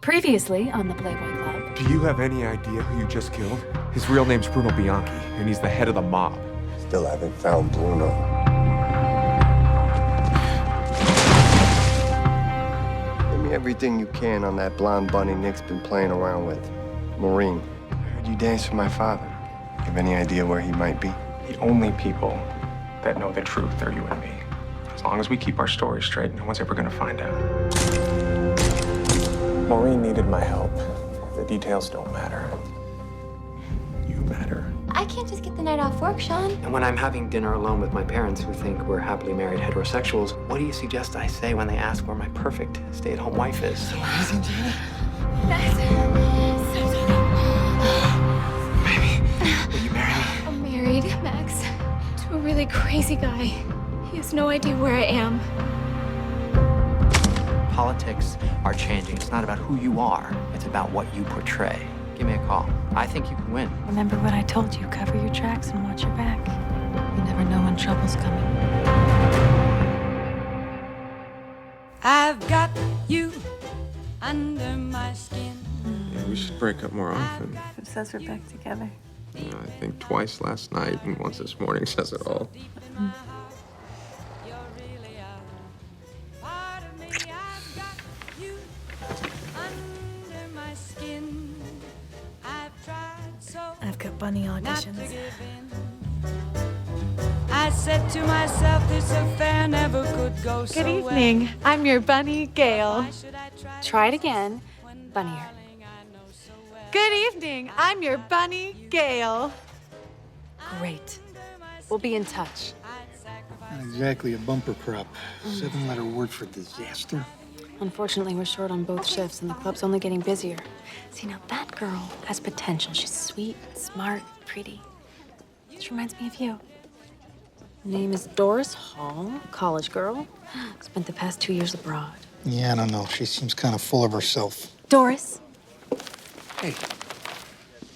Previously on the Playboy Club. Do you have any idea who you just killed? His real name's Bruno Bianchi, and he's the head of the mob. Still haven't found Bruno. Give me everything you can on that blonde bunny Nick's been playing around with. Maureen. I heard you dance with my father. You have any idea where he might be? The only people that know the truth are you and me. As long as we keep our story straight, no one's ever gonna find out. Maureen needed my help. The details don't matter. You matter. I can't just get the night off work, Sean. And when I'm having dinner alone with my parents who think we're happily married heterosexuals, what do you suggest I say when they ask where my perfect stay-at-home wife is? Amazing, Jenny. Baby, will you marry me? I'm married, Max, to a really crazy guy. He has no idea where I am. Politics are changing. It's not about who you are. It's about what you portray. Give me a call. I think you can win. Remember what I told you. Cover your tracks and watch your back. You never know when trouble's coming. I've got you under my skin. Yeah, we should break up more often. Who says we're back together? I think twice last night and once this morning says it all. You're really a part of me. I've got you under my skin. I've tried so I've got bunny not to auditions. give in. I said to myself, this affair never could go so Good well. evening. I'm your bunny, Gail. Why should I try Try it again. when, Bunnier. darling, I know so well. Good evening. I'm your bunny, Gail. Great. We'll be in touch. Not exactly a bumper crop. 7-letter word for disaster. Unfortunately, we're short on both shifts, and the club's only getting busier. See, now that girl has potential. She's sweet, smart, pretty. This reminds me of you. Her name is Doris Hall, college girl. Spent the past 2 years abroad. Yeah, I don't know. She seems kind of full of herself. Doris? Hey,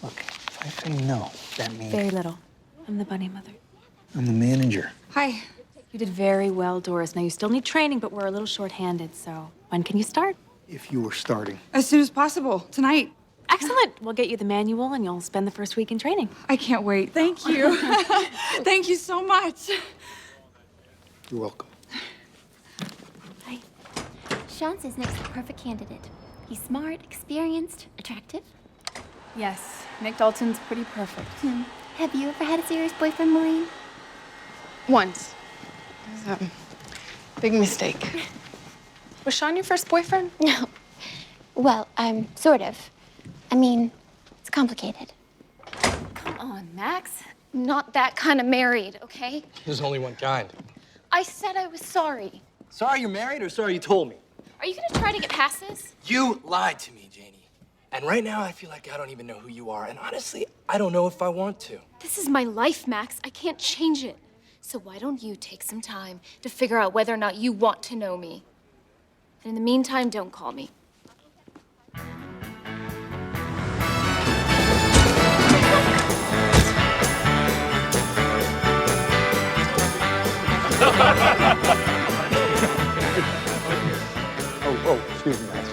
look, if I say no, that means Very little. I'm the bunny mother. I'm the manager. Hi. You did very well, Doris. Now, you still need training, but we're a little short-handed, so when can you start? If you were starting. As soon as possible, tonight. Excellent. We'll get you the manual, and you'll spend the first week in training. I can't wait. Thank you. Thank you so much. You're welcome. Hi. Sean says Nick's the perfect candidate. He's smart, experienced, attractive. Yes, Nick Dalton's pretty perfect. Have you ever had a serious boyfriend, Maureen? Once. It was a big mistake. Was Sean your first boyfriend? No. Well, sort of. I mean, it's complicated. Come on, Max. Not that kind of married, okay? There's only one kind. I said I was sorry. Sorry you're married or sorry you told me? Are you gonna try to get past this? You lied to me, Janie. And right now I feel like I don't even know who you are. And honestly, I don't know if I want to. This is my life, Max. I can't change it. So why don't you take some time to figure out whether or not you want to know me? And in the meantime, don't call me. Oh, excuse me, Max.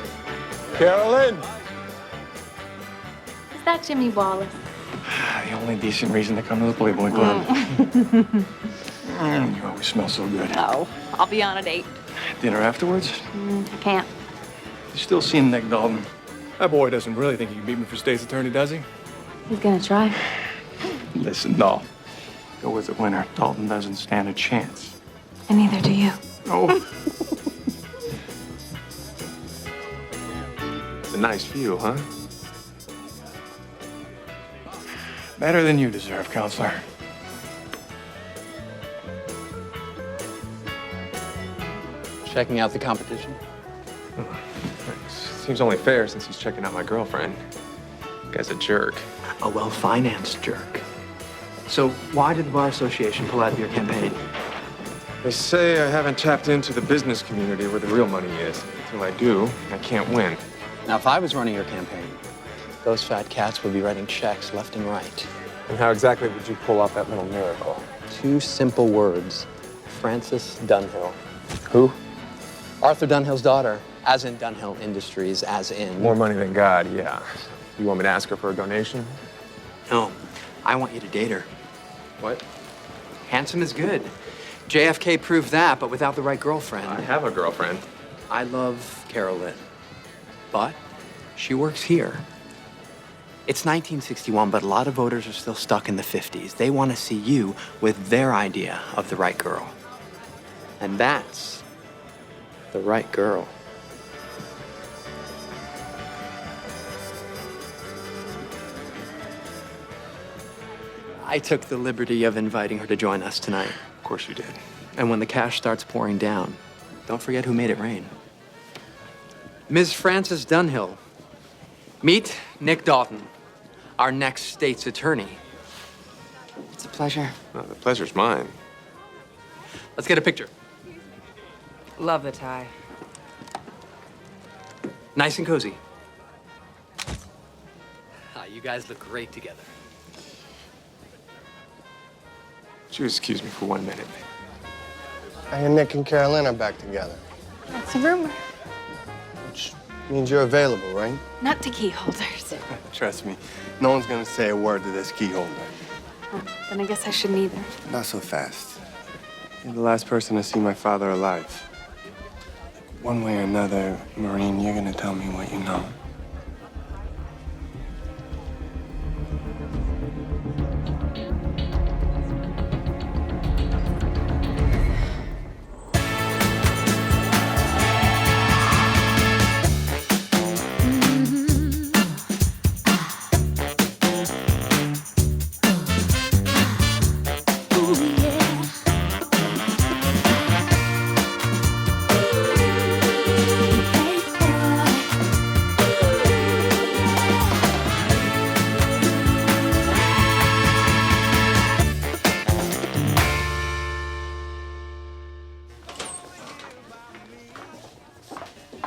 Carolyn! Is that Jimmy Wallace? The only decent reason to come to the Playboy Club. You always smell so good. No. I'll be on at 8. Dinner afterwards? I can't. You still seeing Nick Dalton? That boy doesn't really think he can beat me for state's attorney, does he? He's gonna try. Listen, no. Go with the winner. Dalton doesn't stand a chance. And neither do you. Oh. It's a nice view, huh? Better than you deserve, counselor. Checking out the competition. Seems only fair since he's checking out my girlfriend. Guy's a jerk. A well-financed jerk. So why did the Bar Association pull out of your campaign? They say I haven't tapped into the business community where the real money is. Until I do, I can't win. Now, if I was running your campaign, those fat cats would be writing checks left and right. And how exactly would you pull off that little miracle? 2 simple words. Frances Dunhill. Who? Arthur Dunhill's daughter. As in Dunhill Industries, as in... More money than God, yeah. You want me to ask her for a donation? No, I want you to date her. What? Handsome is good. JFK proved that, but without the right girlfriend. I have a girlfriend. I love Carolyn, but she works here. It's 1961, but a lot of voters are still stuck in the 50s. They want to see you with their idea of the right girl. And that's the right girl. I took the liberty of inviting her to join us tonight. Of course you did. And when the cash starts pouring down, don't forget who made it rain. Ms. Frances Dunhill, meet Nick Dalton, our next state's attorney. It's a pleasure. Oh, the pleasure's mine. Let's get a picture. Love the tie. Nice and cozy. You guys look great together. Would you excuse me for 1 minute? I hear Nick and Carolyn are back together. That's a rumor. Which means you're available, right? Not to key holders. Trust me, no one's gonna say a word to this key holder. Oh, then I guess I shouldn't either. Not so fast. You're the last person to see my father alive. One way or another, Maureen, you're gonna tell me what you know.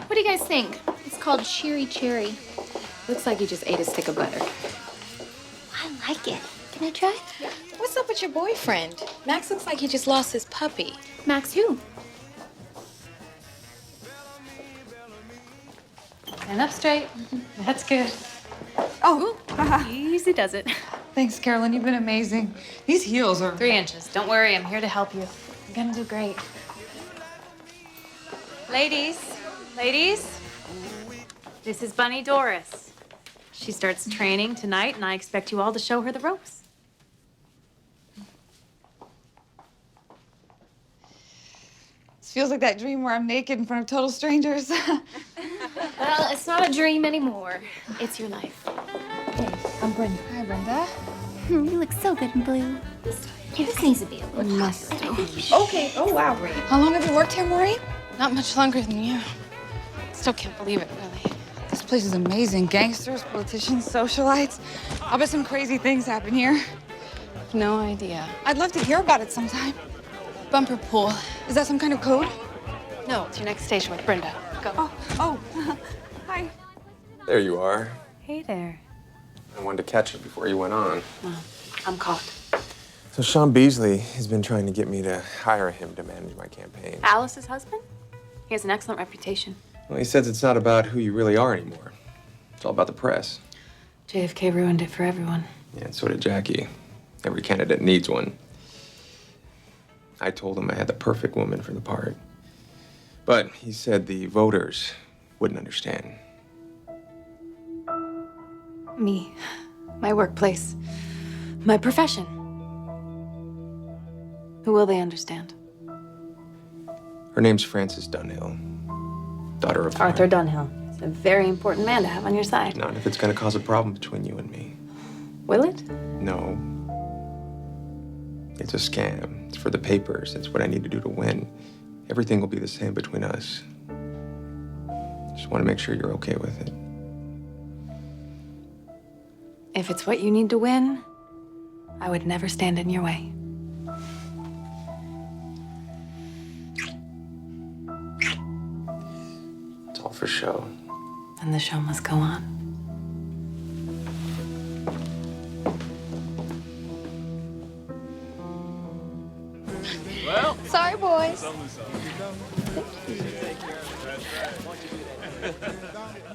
What do you guys think? It's called Cheery Cherry. Looks like you just ate a stick of butter. I like it. Can I try? Yeah. What's up with your boyfriend? Max looks like he just lost his puppy. Max who? Stand up straight. That's good. Oh, Easy does it. thanks, Carolyn. You've been amazing. These heels are... 3 inches. Don't worry, I'm here to help you. You're gonna do great. Ladies, this is Bunny Doris. She starts training tonight, and I expect you all to show her the ropes. This feels like that dream where I'm naked in front of total strangers. Well, it's not a dream anymore. It's your life. Hey, I'm Brenda. Hi, Brenda. You look so good in blue. This needs to be a little popular. Okay. Oh, wow. How long have you worked here, Maureen? Not much longer than you. Still can't believe it, really. This place is amazing. Gangsters, politicians, socialites. I'll bet some crazy things happen here. No idea. I'd love to hear about it sometime. Bumper pool. Is that some kind of code? No, it's your next station with Brenda. Go. Oh. Hi. There you are. Hey there. I wanted to catch you before you went on. Well, I'm caught. So Sean Beasley has been trying to get me to hire him to manage my campaign. Alice's husband? He has an excellent reputation. Well, he says it's not about who you really are anymore. It's all about the press. JFK ruined it for everyone. Yeah, and so did Jackie. Every candidate needs one. I told him I had the perfect woman for the part. But he said the voters wouldn't understand. Me, my workplace, my profession. Who will they understand? Her name's Frances Dunhill, daughter of Arthur Dunhill. He's a very important man to have on your side. Not if it's going to cause a problem between you and me. Will it? No. It's a scam. It's for the papers. It's what I need to do to win. Everything will be the same between us. Just want to make sure you're okay with it. If it's what you need to win, I would never stand in your way. It's all for show. And the show must go on. Sorry, boys.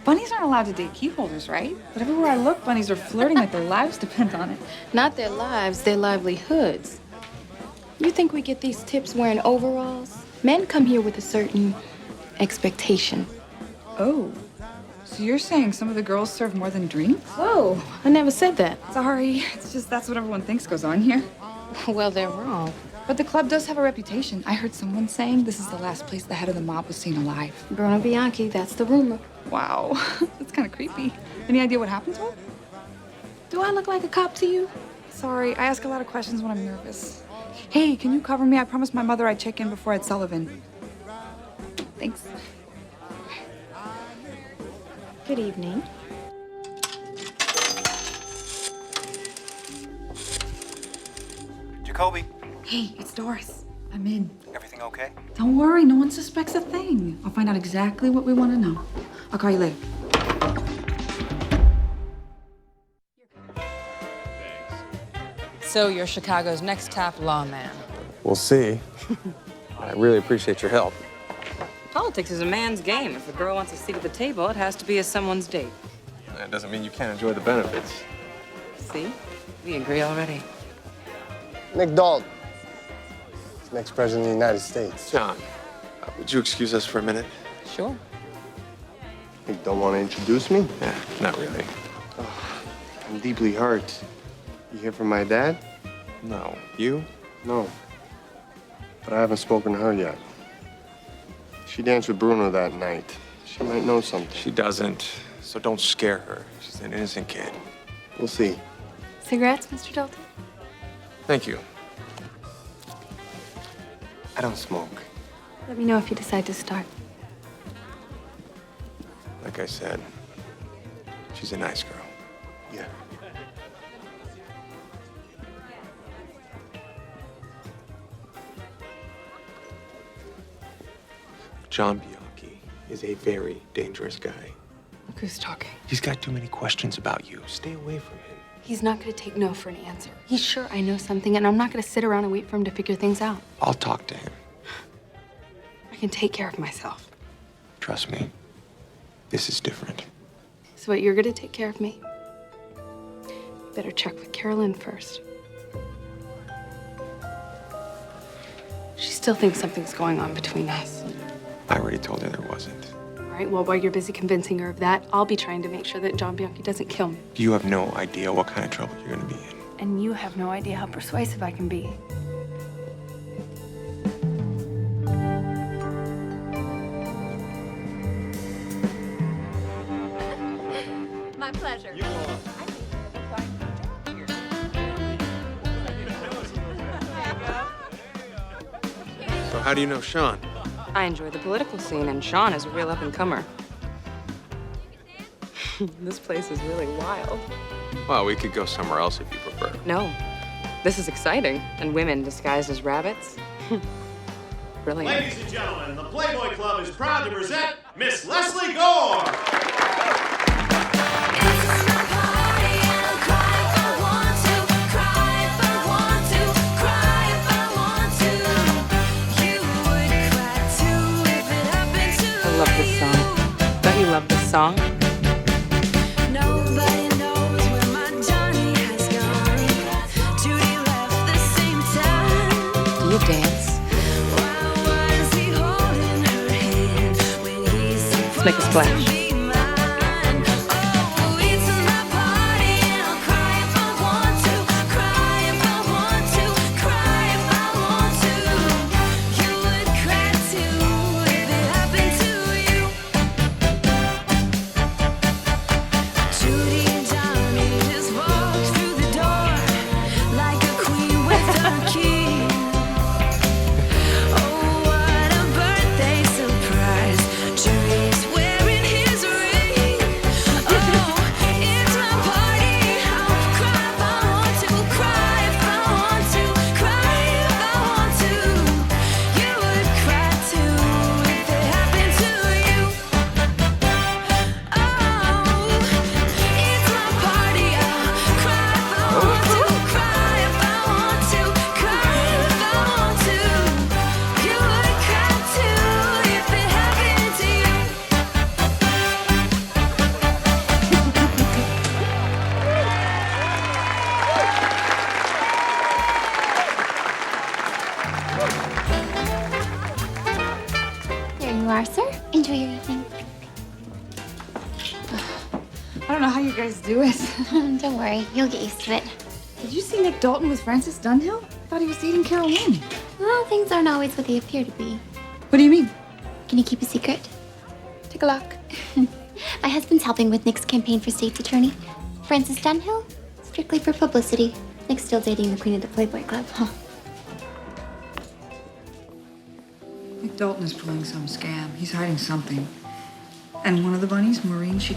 Bunnies aren't allowed to date key holders, right? But everywhere I look, bunnies are flirting like their lives depend on it. Not their lives, their livelihoods. You think we get these tips wearing overalls? Men come here with a certain expectation. Oh, so you're saying some of the girls serve more than drinks? Whoa, I never said that. Sorry, it's just that's what everyone thinks goes on here. Well, they're wrong. But the club does have a reputation. I heard someone saying this is the last place the head of the mob was seen alive. Bruno Bianchi, that's the rumor. Wow, that's kind of creepy. Any idea what happened to him? Do I look like a cop to you? Sorry, I ask a lot of questions when I'm nervous. Hey, can you cover me? I promised my mother I'd check in before Ed Sullivan. Thanks. Good evening. Jacoby. Hey, it's Doris. I'm in. Everything okay? Don't worry, no one suspects a thing. I'll find out exactly what we want to know. I'll call you later. So you're Chicago's next top lawman. We'll see. I really appreciate your help. Politics is a man's game. If a girl wants a seat at the table, it has to be as someone's date. That doesn't mean you can't enjoy the benefits. See? We agree already. Nick Dalton. Next president of the United States. John, would you excuse us for a minute? Sure. You don't want to introduce me? Yeah, not really. Oh, I'm deeply hurt. You hear from my dad? No. You? No. But I haven't spoken to her yet. She danced with Bruno that night. She might know something. She doesn't, so don't scare her. She's an innocent kid. We'll see. Cigarettes, Mr. Dalton? Thank you. I don't smoke. Let me know if you decide to start. Like I said, she's a nice girl. Yeah. John Bianchi is a very dangerous guy. Look who's talking. He's got too many questions about you. Stay away from him. He's not going to take no for an answer. He's sure I know something, and I'm not going to sit around and wait for him to figure things out. I'll talk to him. I can take care of myself. Trust me. This is different. So what, you're going to take care of me? Better check with Carolyn first. She still thinks something's going on between us. I already told her there wasn't. All right, well, while you're busy convincing her of that, I'll be trying to make sure that John Bianchi doesn't kill me. You have no idea what kind of trouble you're going to be in. And you have no idea how persuasive I can be. My pleasure. So how do you know Sean? I enjoy the political scene, and Sean is a real up-and-comer. This place is really wild. Well, we could go somewhere else if you prefer. No, this is exciting. And women disguised as rabbits? Brilliant. Ladies and gentlemen, the Playboy Club is proud to present Miss Leslie Gore. I love this song. Don't you love this song? Nobody knows where my Johnny has gone. Judy left the same time. Do you dance? Why was he holding her hand when he said, Let's make a splash. be mine? Oh, it's my party and I'll cry if I want to. Cry if I want to. Cry if I want to. You would cry too if it happened to you. Judy and Johnny just walked through the door like a queen with her king. Oh, what a birthday surprise. Judy's wearing his I don't know how you guys do it. Don't worry, you'll get used to it. Did you see Nick Dalton with Frances Dunhill? I thought he was dating Carol Lynn. Well, things aren't always what they appear to be. What do you mean? Can you keep a secret? Take a look. My husband's helping with Nick's campaign for state's attorney. Frances Dunhill? Strictly for publicity. Nick's still dating the queen of the Playboy Club. Huh. Nick Dalton is pulling some scam. He's hiding something. And one of the bunnies, Maureen, she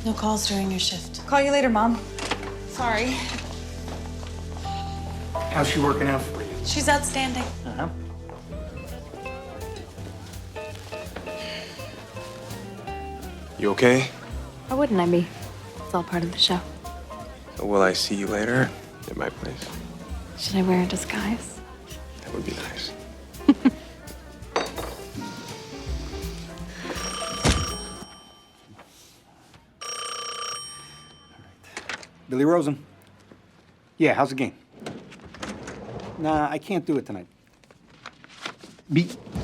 No calls during your shift. Call you later, Mom. Sorry. How's she working out for you? She's outstanding. Uh-huh. You okay? Why wouldn't I be? It's all part of the show. So will I see you later at my place? Should I wear a disguise? That would be nice. Billy Rosen. Yeah, how's the game? Nah, I can't do it tonight.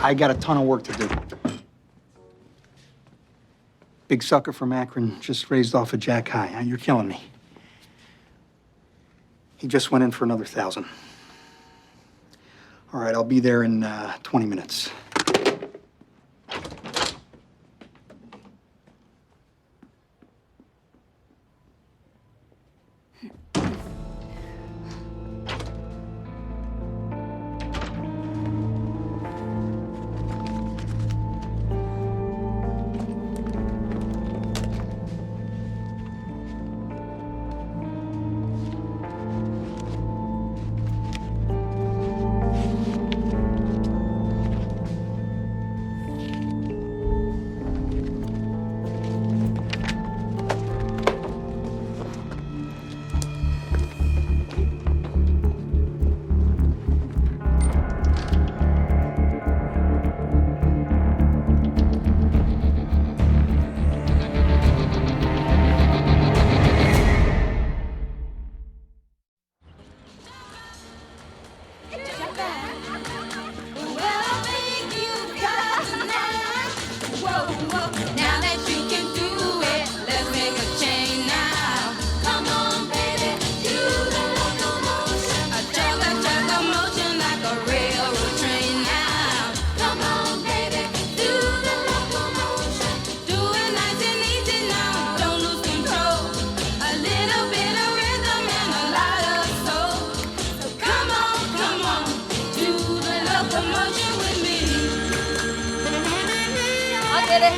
I got a ton of work to do. Big sucker from Akron just raised off a Jack High. Huh? You're killing me. He just went in for another 1,000. All right, I'll be there in 20 minutes.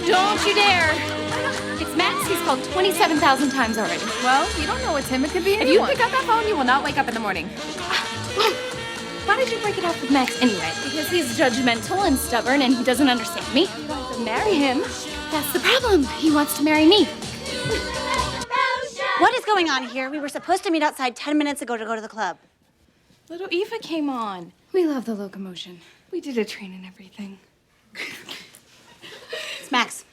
Don't you dare! It's Max. He's called 27,000 times already. Well, you don't know it's him. It could be If anyone. you pick up that phone, you will not wake up in the morning. Why did you break it off with Max anyway? Because he's judgmental and stubborn and he doesn't understand me. You don't have to marry him. That's the problem. He wants to marry me. What is going on here? We were supposed to meet outside 10 minutes ago to go to the club. Little Eva came on. We love the locomotion. We did a train and everything. It's Max.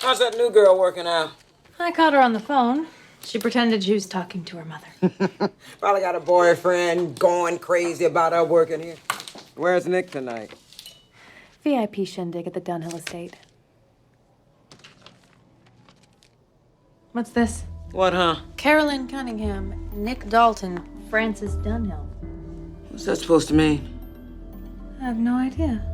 How's that new girl working out? I caught her on the phone. She pretended she was talking to her mother. Probably got a boyfriend going crazy about her working here. Where's Nick tonight? VIP shindig at the Dunhill estate. What's this? What, huh? Carolyn Cunningham, Nick Dalton, Frances Dunhill. What's that supposed to mean? I have no idea.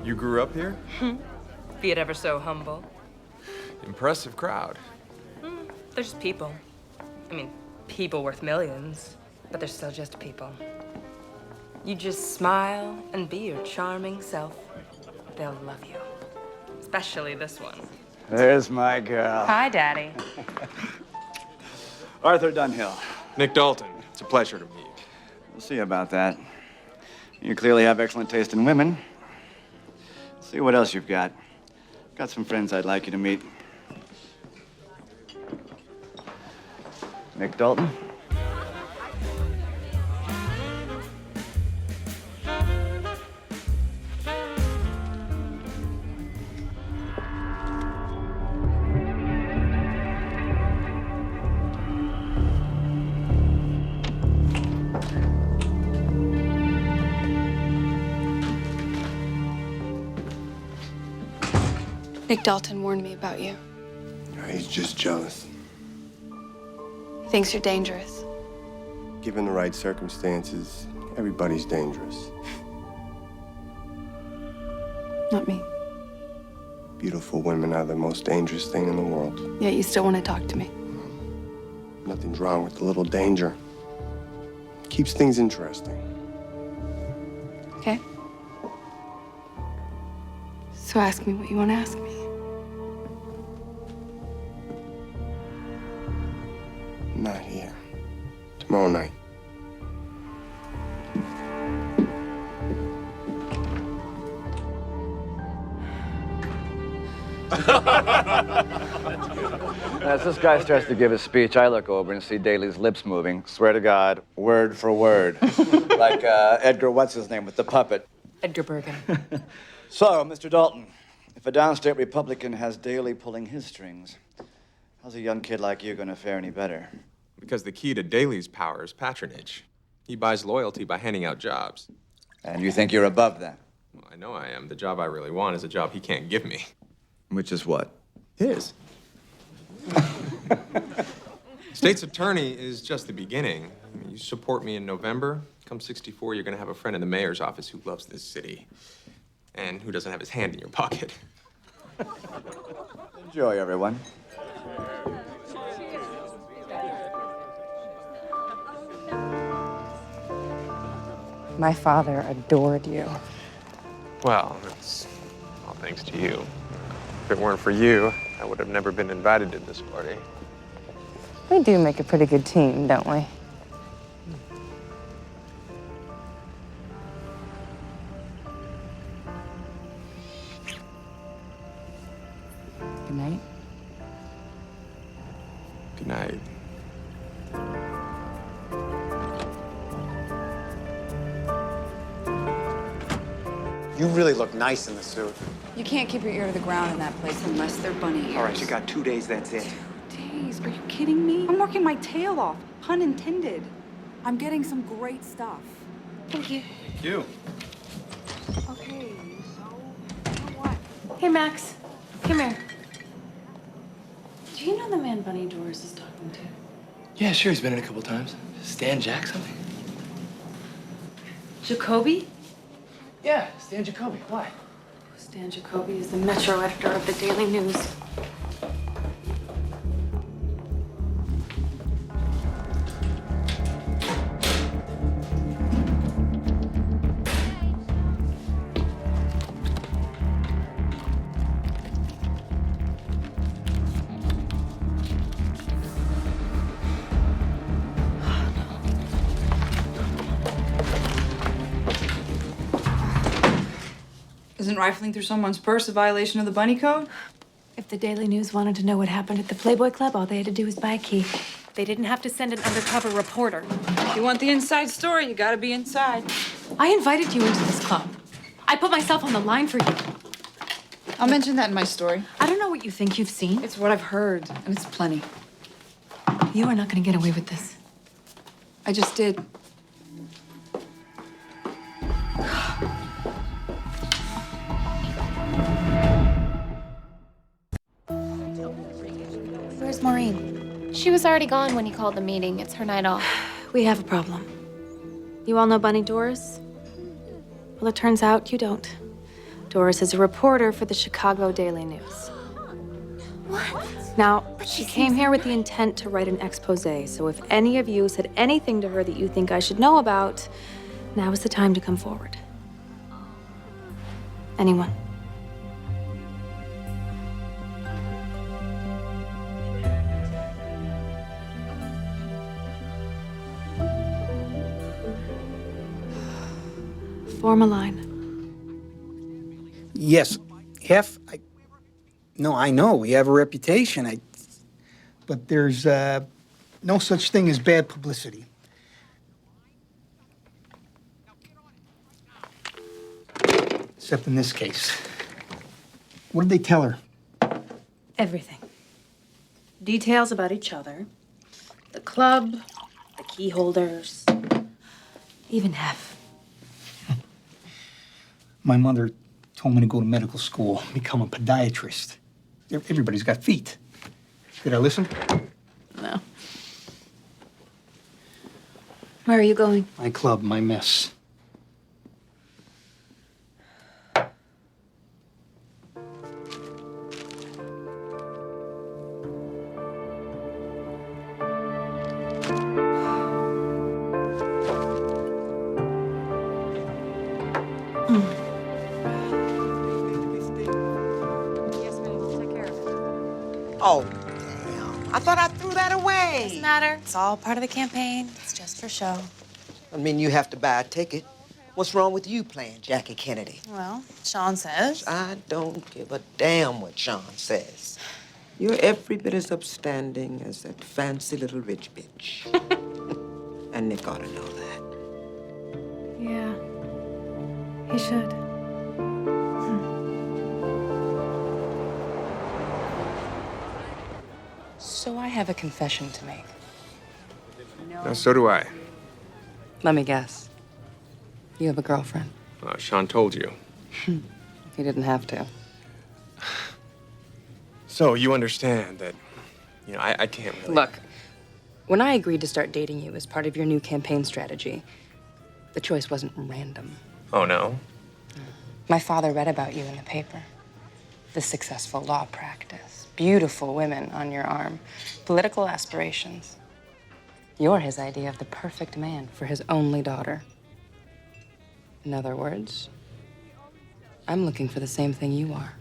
You grew up here? Be it ever so humble. Impressive crowd. They're just people. I mean, people worth millions, but they're still just people. You just smile and be your charming self. They'll love you. Especially this one. There's my girl. Hi, Daddy. Arthur Dunhill. Nick Dalton. It's a pleasure to meet. We'll see about that. You clearly have excellent taste in women. See what else you've got. Got some friends I'd like you to meet. Nick Dalton. Nick Dalton warned me about you. He's just jealous. He thinks you're dangerous. Given the right circumstances, everybody's dangerous. Not me. Beautiful women are the most dangerous thing in the world. Yet you still want to talk to me. Nothing's wrong with a little danger. Keeps things interesting. Okay? So ask me what you want to ask me. Not here. Tomorrow night. As this guy starts to give his speech, I look over and see Daly's lips moving. Swear to God, word for word. Like Edgar, what's his name, with the puppet. Edgar Bergen. So, Mr. Dalton, if a downstate Republican has Daly pulling his strings, how's a young kid like you gonna fare any better? Because the key to Daly's power is patronage. He buys loyalty by handing out jobs. And you think you're above that? Well, I know I am. The job I really want is a job he can't give me. Which is what? His. State's attorney is just the beginning. I mean, you support me in November. Come 64, you're gonna have a friend in the mayor's office who loves this city. And who doesn't have his hand in your pocket. Enjoy, everyone. My father adored you. Well, that's all thanks to you. If it weren't for you, I would have never been invited to this party. We do make a pretty good team, don't we? Good night. Good night. You really look nice in the suit. You can't keep your ear to the ground in that place unless they're bunny ears. All right, you got 2 days, that's it. 2 days? Are you kidding me? I'm working my tail off, pun intended. I'm getting some great stuff. Thank you. Thank you. Okay, so, you know what? Hey, Max. Come here. Do you know the man Bunny Doris is talking to? Yeah, sure, he's been in a couple times. Stan Jackson? Jacoby? Yeah, Stan Jacoby. Why? Stan Jacoby is the Metro editor of the Daily News. Isn't rifling through someone's purse a violation of the bunny code? If the Daily News wanted to know what happened at the Playboy Club, all they had to do was buy a key. They didn't have to send an undercover reporter. If you want the inside story, you gotta be inside. I invited you into this club. I put myself on the line for you. I'll mention that in my story. I don't know what you think you've seen. It's what I've heard, and it's plenty. You are not going to get away with this. I just did. Where's Maureen? She was already gone when he called the meeting. It's her night off. We have a problem. You all know Bunny Doris? Well, it turns out you don't. Doris is a reporter for the Chicago Daily News. What? Now, she came here with the intent to write an expose, so if any of you said anything to her that you think I should know about, now is the time to come forward. Anyone? Form a line. Yes, No, I know, we have a reputation, but there's no such thing as bad publicity. Except in this case. What did they tell her? Everything. Details about each other. The club, the key holders, even Hef. My mother told me to go to medical school, become a podiatrist. Everybody's got feet. Did I listen? No. Where are you going? My club, my mess. Oh, damn. I thought I threw that away. Doesn't matter. It's all part of the campaign. It's just for show. I mean, you have to buy a ticket. What's wrong with you playing Jackie Kennedy? Well, Sean says. I don't give a damn what Sean says. You're every bit as upstanding as that fancy little rich bitch. And Nick ought to know that. Yeah. He should. So I have a confession to make. No, so do I. Let me guess. You have a girlfriend. Sean told you. He didn't have to. So you understand that, I can't really... Look, when I agreed to start dating you as part of your new campaign strategy, the choice wasn't random. Oh, no? My father read about you in the paper. The successful law practice, beautiful women on your arm, political aspirations. You're his idea of the perfect man for his only daughter. In other words, I'm looking for the same thing you are.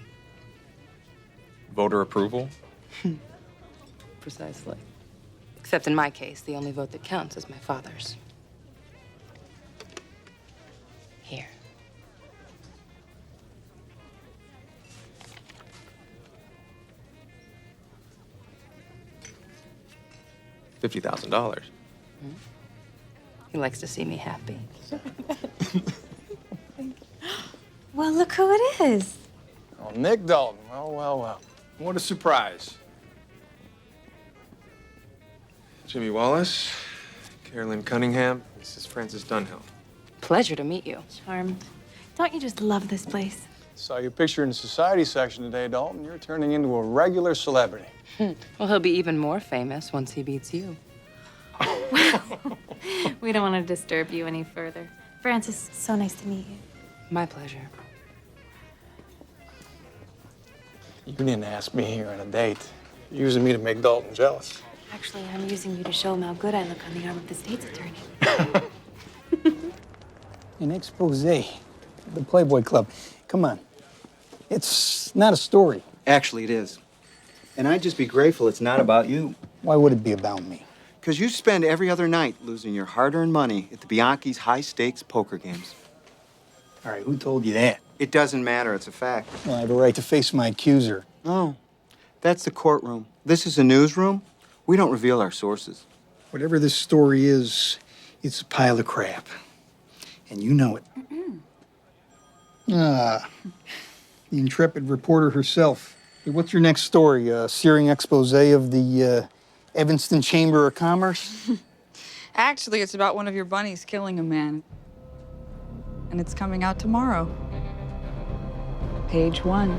Voter approval? Precisely. Except in my case, the only vote that counts is my father's. Here. $50,000. He likes to see me happy. Well, look who it is. Oh, Nick Dalton. Well, well, well. What a surprise. Jimmy Wallace, Carolyn Cunningham, Mrs. Francis Dunhill. Pleasure to meet you. Charmed. Don't you just love this place? Saw your picture in the society section today, Dalton. You're turning into a regular celebrity. Well, he'll be even more famous once he beats you. We don't want to disturb you any further. Francis, so nice to meet you. My pleasure. You didn't ask me here on a date. You're using me to make Dalton jealous. Actually, I'm using you to show him how good I look on the arm of the state's attorney. An expose. The Playboy Club. Come on. It's not a story. Actually, it is. And I'd just be grateful it's not about you. Why would it be about me? Because you spend every other night losing your hard-earned money at the Bianchi's high-stakes poker games. All right, who told you that? It doesn't matter. It's a fact. Well, I have a right to face my accuser. Oh, that's the courtroom. This is a newsroom. We don't reveal our sources. Whatever this story is, it's a pile of crap. And you know it. The intrepid reporter herself. Hey, what's your next story? A searing expose of the Evanston Chamber of Commerce? Actually, it's about one of your bunnies killing a man. And it's coming out tomorrow. Page 1.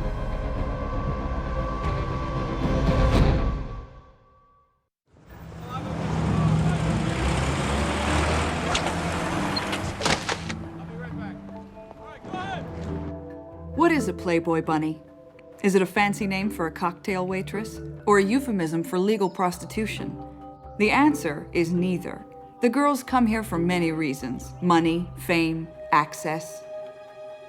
What is a Playboy bunny? Is it a fancy name for a cocktail waitress or a euphemism for legal prostitution? The answer is neither. The girls come here for many reasons: money, fame, access.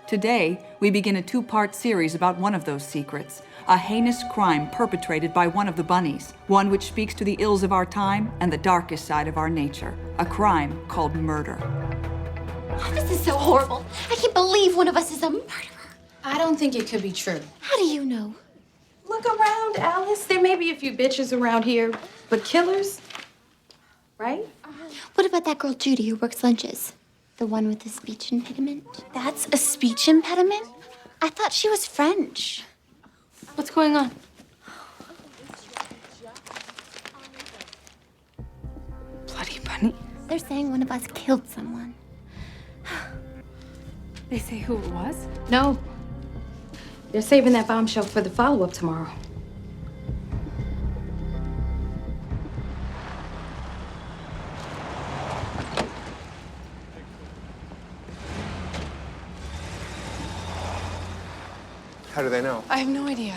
Today, we begin a 2-part series about one of those secrets, a heinous crime perpetrated by one of the bunnies, one which speaks to the ills of our time and the darkest side of our nature, a crime called murder. Oh, this is so horrible. I can't believe one of us is a murderer. I don't think it could be true. How do you know? Look around, Alice. There may be a few bitches around here, but killers, right? What about that girl Judy who works lunches? The one with the speech impediment? That's a speech impediment? I thought she was French. What's going on? Bloody bunny. They're saying one of us killed someone. They say who it was? No. They're saving that bombshell for the follow-up tomorrow. How do they know? I have no idea.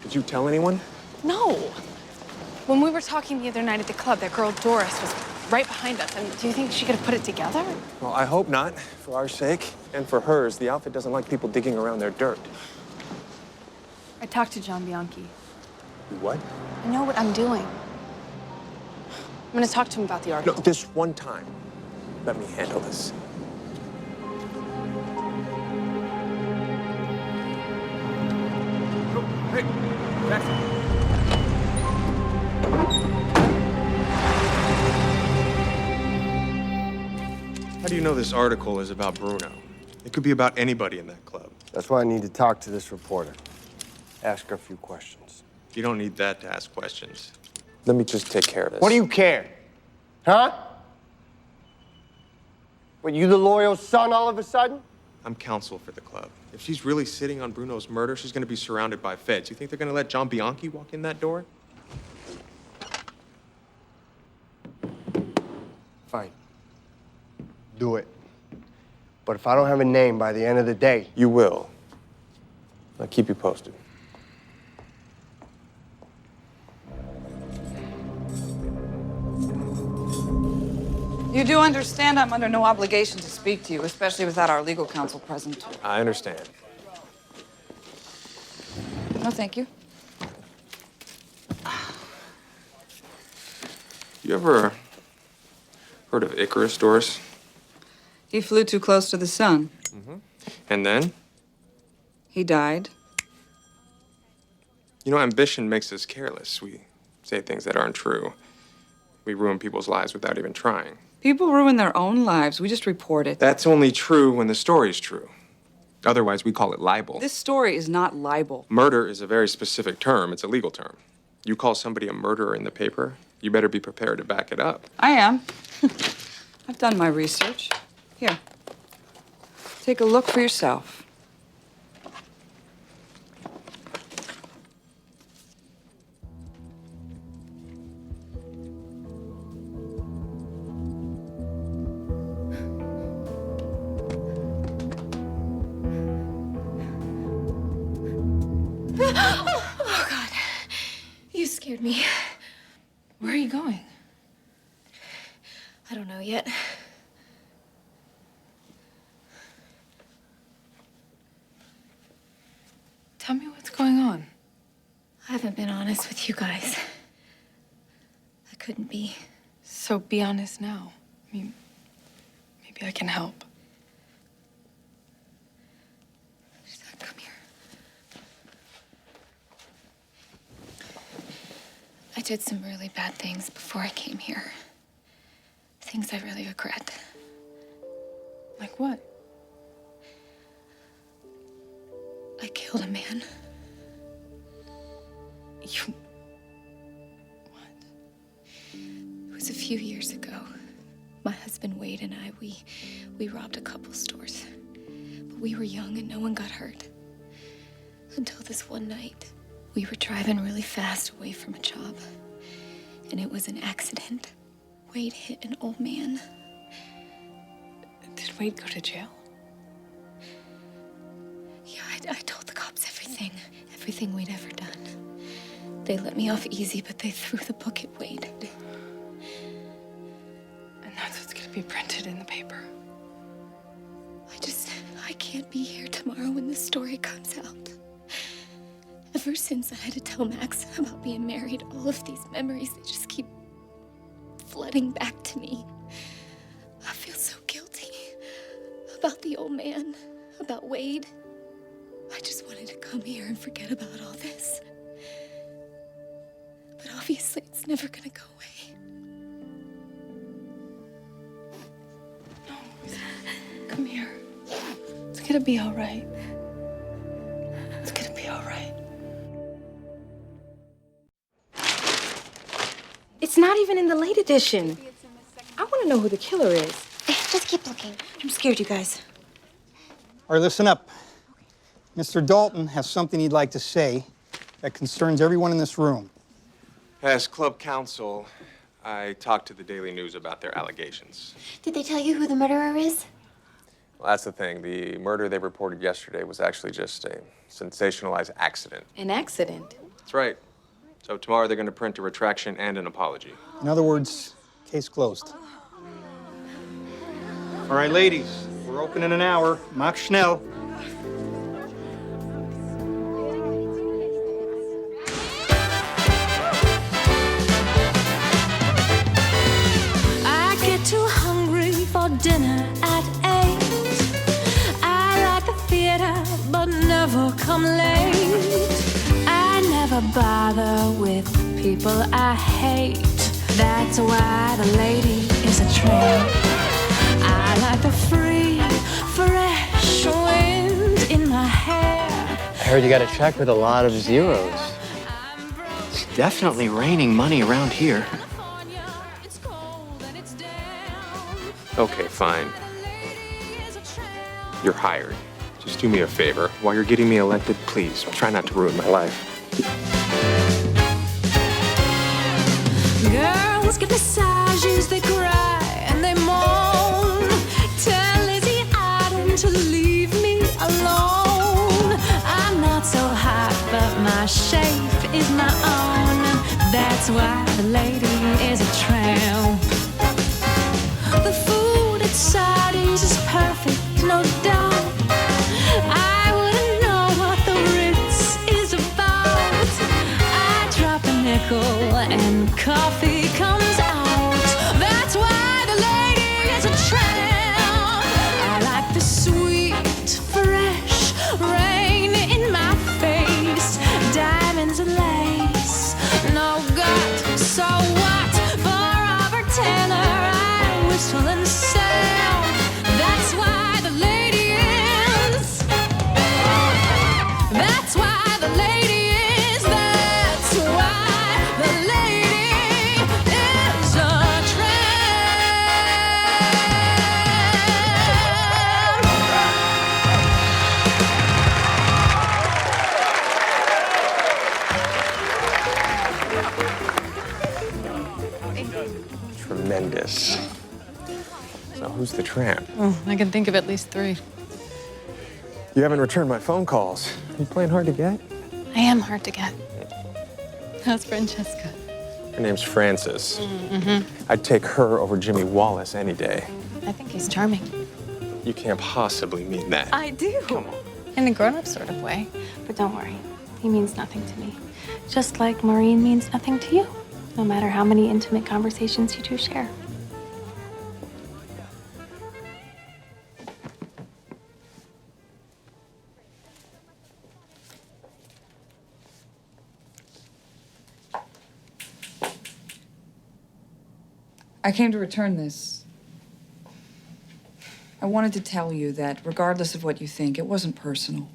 Did you tell anyone? No. When we were talking the other night at the club, that girl Doris was right behind us. And do you think she could have put it together? Well, I hope not. For our sake and for hers, the outfit doesn't like people digging around their dirt. I talked to John Bianchi. What? I know what I'm doing. I'm gonna talk to him about the No, article. this one time. Let me handle this. Hey, Jackson. How do you know this article is about Bruno? It could be about anybody in that club. That's why I need to talk to this reporter. Ask her a few questions. You don't need that to ask questions. Let me just take care of this. What do you care? Huh? What, you the loyal son all of a sudden? I'm counsel for the club. If she's really sitting on Bruno's murder, she's going to be surrounded by feds. You think they're going to let John Bianchi walk in that door? Fine. Do it. But if I don't have a name by the end of the day... You will. I'll keep you posted. You do understand I'm under no obligation to speak to you, especially without our legal counsel present. I understand. No, thank you. You ever heard of Icarus, Doris? He flew too close to the sun. Mm-hmm. And then? He died. You know, ambition makes us careless. We say things that aren't true. We ruin people's lives without even trying. People ruin their own lives. We just report it. That's only true when the story's true. Otherwise, we call it libel. This story is not libel. Murder is a very specific term. It's a legal term. You call somebody a murderer in the paper, you better be prepared to back it up. I am. I've done my research. Here. Take a look for yourself. Oh, God. You scared me. Where are you going? I don't know yet. Tell me what's going on. I haven't been honest with you guys. I couldn't be. So be honest now. I mean, maybe I can help. Come here. I did some really bad things before I came here. Things I really regret. Like what? I killed a man. You... It was a few years ago. My husband Wade and I, we robbed a couple stores. But we were young and no one got hurt. Until this one night, we were driving really fast away from a job. And it was an accident. Wade hit an old man. Did Wade go to jail? Yeah, I told the cops everything we'd ever done. They let me off easy, but they threw the book at Wade. And that's what's gonna be printed in the paper. I can't be here tomorrow when this story comes out. Ever since I had to tell Max about being married, all of these memories, they just keep flooding back to me. I feel so guilty about the old man, about Wade. I just wanted to come here and forget about all this. But obviously, it's never gonna go away. No, come here. It's gonna be all right. It's gonna be all right. It's not even in the late edition. I want to know who the killer is. Just keep looking. I'm scared, you guys. All right, listen up. Mr. Dalton has something he'd like to say that concerns everyone in this room. As club counsel, I talked to the Daily News about their allegations. Did they tell you who the murderer is? Well, that's the thing. The murder they reported yesterday was actually just a sensationalized accident. An accident? That's right. So tomorrow they're going to print a retraction and an apology. In other words, case closed. All right, ladies, we're open in an hour. Mach schnell. I get too hungry for dinner at 8. I like the theater, but never come late. I never bother with people I hate. That's why the lady is a tramp. I like the free, fresh wind in my hair. I heard you got a check with a lot of zeros. It's definitely raining money around here. Okay, fine. You're hired. Just do me a favor. While you're getting me elected, please try not to ruin my life. Girls get massages, they cry and they moan. Tell Lizzie Adam to leave me alone. I'm not so hot, but my shape is my own. That's why the lady is a tramp. The food at Sardi's is perfect, no doubt. I wouldn't know what the Ritz is about. I drop a nickel and coffee comes out. That's why the lady is a tramp. I like the sweet, fresh rain in my face. Diamonds and lace, no gut, so what? For Robert Taylor, I whistle and sail. That's why the lady is. That's why the lady is. That's why the lady is a tramp. Tremendous. So who's the tramp? Oh, I can think of at least 3. You haven't returned my phone calls. Are you playing hard to get? I am hard to get. How's Francesca? Her name's Frances. Mm-hmm. I'd take her over Jimmy Wallace any day. I think he's charming. You can't possibly mean that. I do. Come on. In a grown-up sort of way. But don't worry, he means nothing to me. Just like Maureen means nothing to you, no matter how many intimate conversations you two share. I came to return this. I wanted to tell you that, regardless of what you think, it wasn't personal.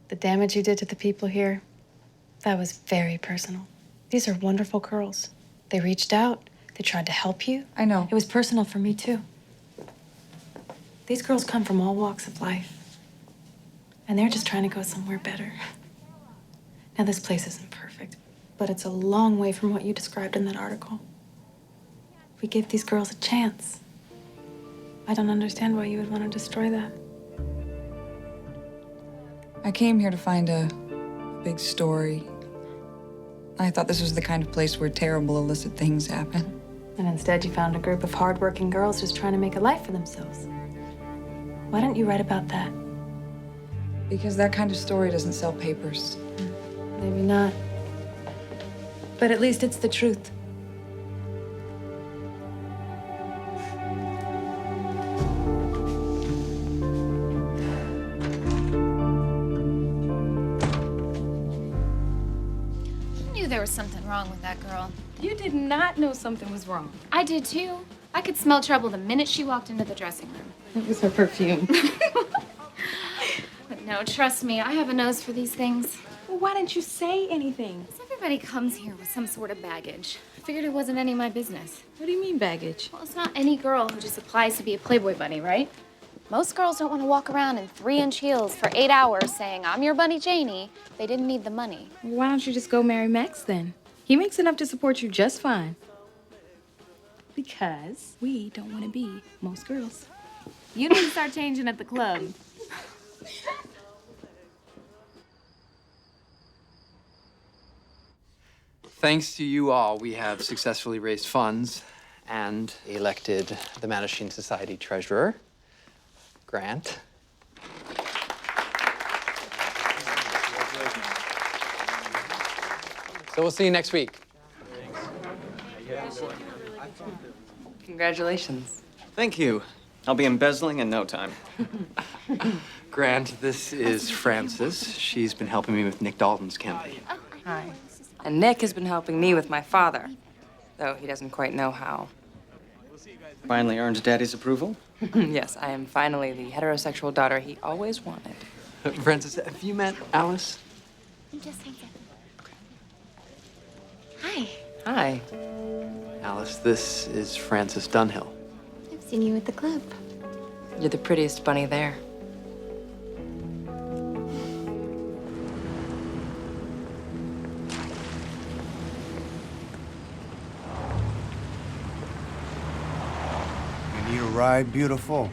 The damage you did to the people here, that was very personal. These are wonderful girls. They reached out. They tried to help you. I know. It was personal for me, too. These girls come from all walks of life. And they're just trying to go somewhere better. Now, this place isn't perfect, but it's a long way from what you described in that article. We give these girls a chance. I don't understand why you would want to destroy that. I came here to find a big story. I thought this was the kind of place where terrible illicit things happen. And instead you found a group of hardworking girls just trying to make a life for themselves. Why didn't you write about that? Because that kind of story doesn't sell papers. Maybe not. But at least it's the truth. There was something wrong with that girl. You did not know something was wrong. I did too. I could smell trouble the minute she walked into the dressing room. It was her perfume. But no, trust me, I have a nose for these things. Well, why didn't you say anything? Because everybody comes here with some sort of baggage. I figured it wasn't any of my business. What do you mean baggage? Well, it's not any girl who just applies to be a Playboy bunny, right? Most girls don't want to walk around in 3-inch heels for 8 hours saying, I'm your bunny Janie. They didn't need the money. Why don't you just go marry Max then? He makes enough to support you just fine. Because we don't want to be most girls. You need to start changing at the club. Thanks to you all, we have successfully raised funds and elected the Mattachine Society treasurer, Grant. So we'll see you next week. Congratulations. Thank you. I'll be embezzling in no time. Grant, this is Frances. She's been helping me with Nick Dalton's campaign. Hi. And Nick has been helping me with my father, though he doesn't quite know how. Finally earned Daddy's approval? Yes, I am finally the heterosexual daughter he always wanted. Frances, have you met Alice? Just hang Hi. Hi. Alice, this is Frances Dunhill. I've seen you at the club. You're the prettiest bunny there. You need a ride, beautiful?